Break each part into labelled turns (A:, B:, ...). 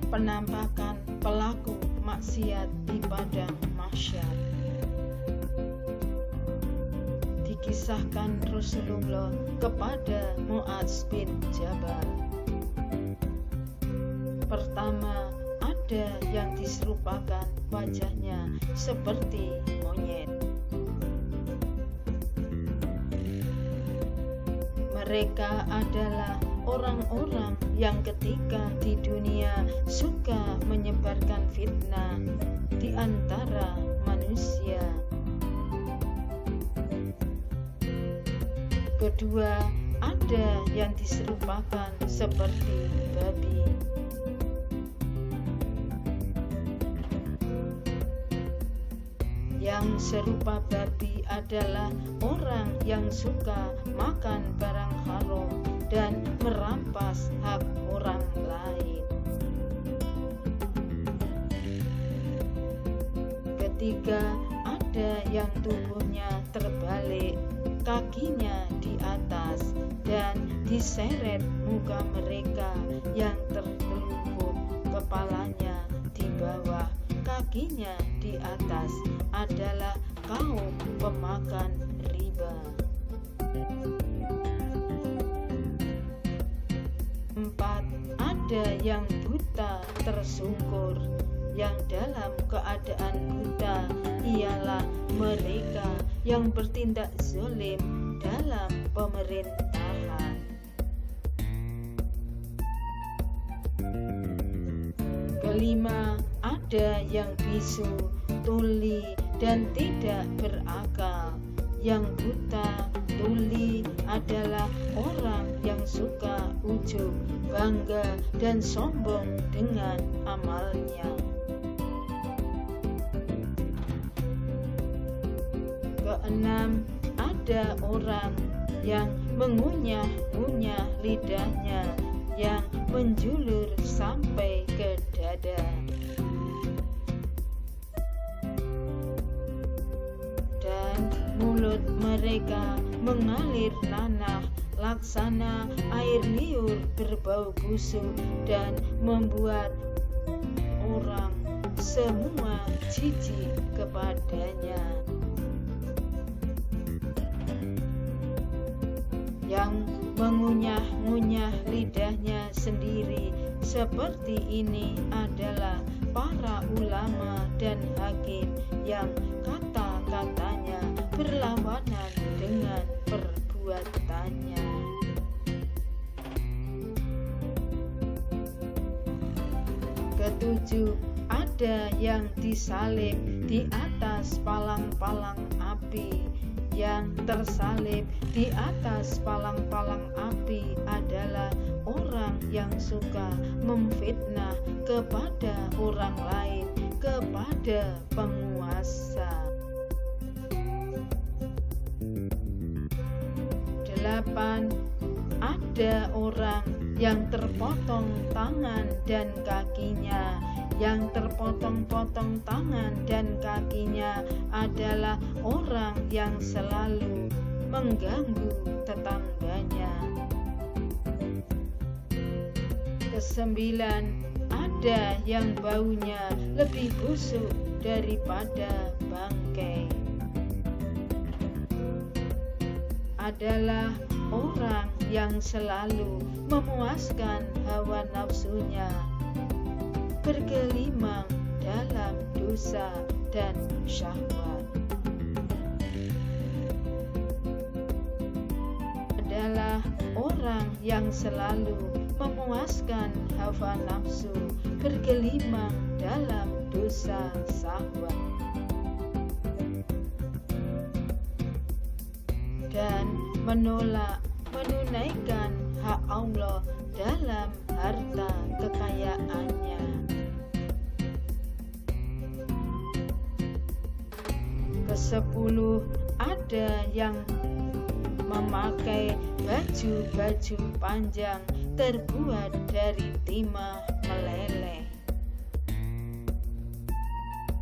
A: penampakan pelaku maksiat di padang mahsyar. Dikisahkan Rasulullah kepada Muadz bin Jabal. Pertama, ada yang diserupakan wajahnya seperti monyet. Mereka adalah orang-orang yang ketika di dunia suka menyebarkan fitnah di antara manusia. Kedua, ada yang diserupakan seperti babi. Yang serupa babi adalah orang yang suka makan barang haram dan merampas hak orang lain. Ketiga, ada yang tubuhnya terbalik, kakinya di atas, dan diseret muka mereka yang tertelungkup, kepalanya di bawah, kakinya di atas, adalah kaum pemakan riba. 4. Ada yang buta tersungkur. Yang dalam keadaan buta ialah mereka yang bertindak zalim dalam pemerintahan. Kelima, ada yang bisu, tuli, dan tidak berakal. Yang buta, tuli adalah orang yang suka ujub, bangga, dan sombong dengan amalnya. Keenam, ada orang yang mengunyah-ngunyah lidahnya yang menjulur sampai ke dada. Dan mulut mereka mengalir nanah laksana air liur berbau busuk dan membuat orang semua jijik kepadanya. Yang mengunyah-ngunyah lidahnya sendiri seperti ini adalah para ulama dan hakim yang kata-katanya berlawanan dengan perbuatannya. Ketujuh, ada yang disalib di atas palang-palang api. Yang tersalib di atas palang-palang api adalah orang yang suka memfitnah kepada orang lain, kepada penguasa. 8. Ada orang yang terpotong tangan dan kakinya. Yang terpotong-potong tangan dan kakinya adalah orang yang selalu mengganggu tetangganya. Kesembilan, ada yang baunya lebih busuk daripada bangkai. Adalah orang yang selalu memuaskan hawa nafsunya, bergelimang dalam dosa dan syahwat. Adalah orang yang selalu memuaskan hawa nafsu, bergelimang dalam dosa syahwat, dan menunaikan hak Allah dalam harta kekayaannya. Kesepuluh, ada yang memakai baju-baju panjang terbuat dari timah meleleh.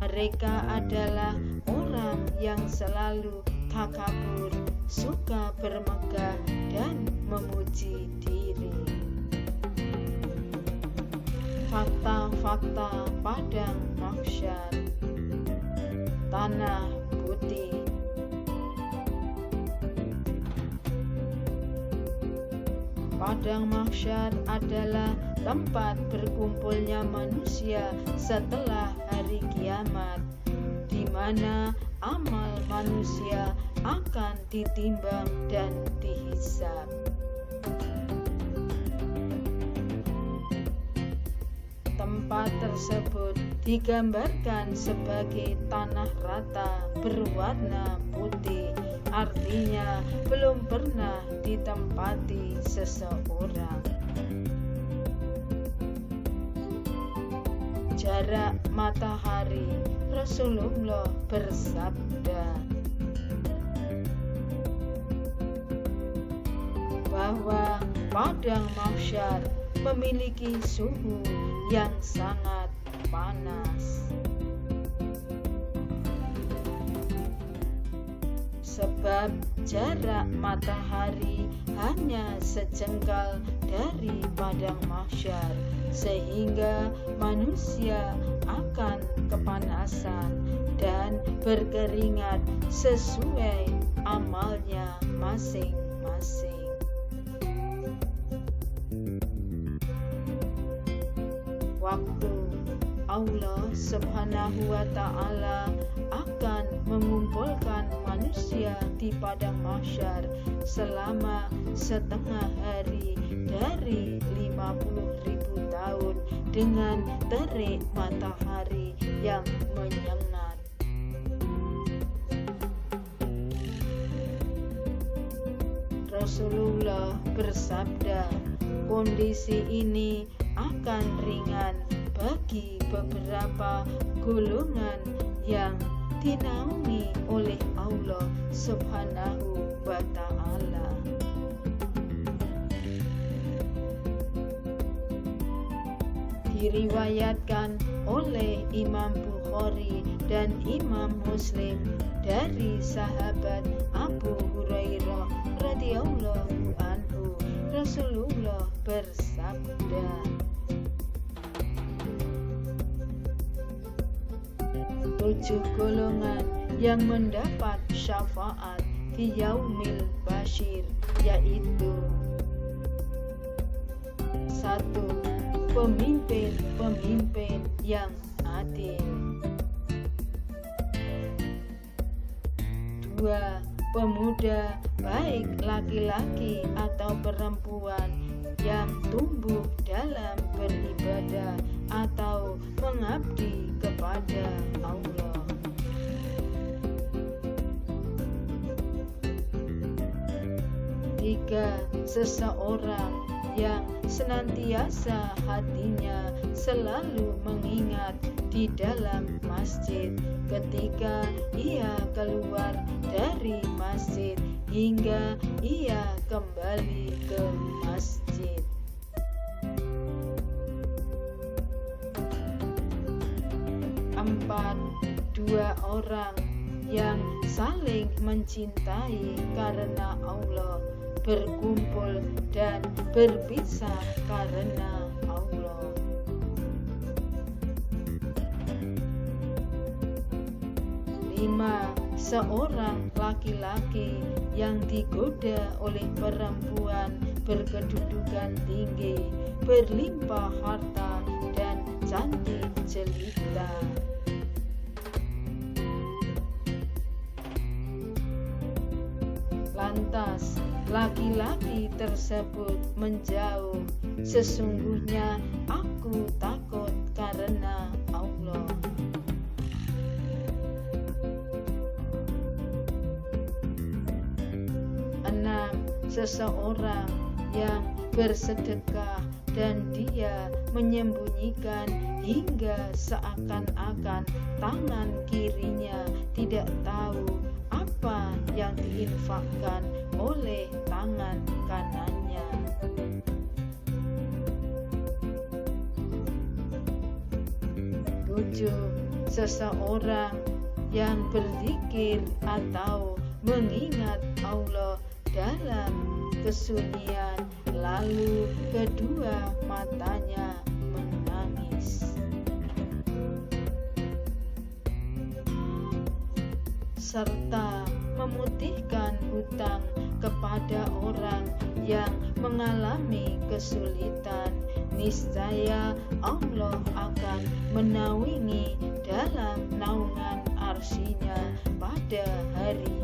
A: Mereka adalah orang yang selalu takabur, suka bermegah dan memuji diri. fakta-fakta padang mahsyar. Tanah putih. Padang mahsyar adalah tempat berkumpulnya manusia setelah hari kiamat, di mana amal manusia akan ditimbang dan dihisab. Tempat tersebut digambarkan sebagai tanah rata berwarna putih, artinya belum pernah ditempati seseorang. Jarak matahari, Rasulullah bersabda bahwa padang mahsyar memiliki suhu yang sangat panas. Sebab jarak matahari hanya sejengkal dari padang mahsyar, sehingga manusia akan kepanasan dan berkeringat sesuai amalnya masing-masing. Waktu Allah Subhanahu wa Ta'ala akan mengumpulkan manusia di padang mahsyar selama setengah hari dari 50.000 tahun dengan terik matahari yang menyengat. Rasulullah bersabda, kondisi ini akan ringan bagi beberapa golongan yang dinaungi oleh Allah Subhanahu wa Ta'ala. Diriwayatkan oleh Imam Bukhari dan Imam Muslim dari sahabat Abu Hurairah radhiyallahu anhu, Rasulullah bersabda, 7 golongan yang mendapat syafaat di Yaumil Bashir, yaitu 1. Pemimpin-pemimpin yang adil. 2. Pemuda baik laki-laki atau perempuan yang tumbuh dalam beribadah atau mengabdi kepada Allah. 3. Seseorang yang senantiasa hatinya selalu mengingat di dalam masjid ketika ia keluar dari masjid hingga ia kembali ke masjid. 4. 2 orang yang saling mencintai karena Allah, berkumpul dan berpisah karena Allah. 5. Seorang laki-laki yang digoda oleh perempuan berkedudukan tinggi, berlimpah harta dan cantik jelita. Lantas laki-laki tersebut menjauh, sesungguhnya aku takut karena Allah. 6. Seseorang yang bersedekah dan dia menyembunyikan hingga seakan-akan tangan kirinya tidak tahu apa yang diinfakkan oleh tangan kanannya. 7. Seseorang yang berzikir atau mengingat Allah dalam kesunyian, lalu kedua matanya menangis. serta memutihkan hutang kepada orang yang mengalami kesulitan, niscaya Allah akan menaungi dalam naungan arsy-Nya pada hari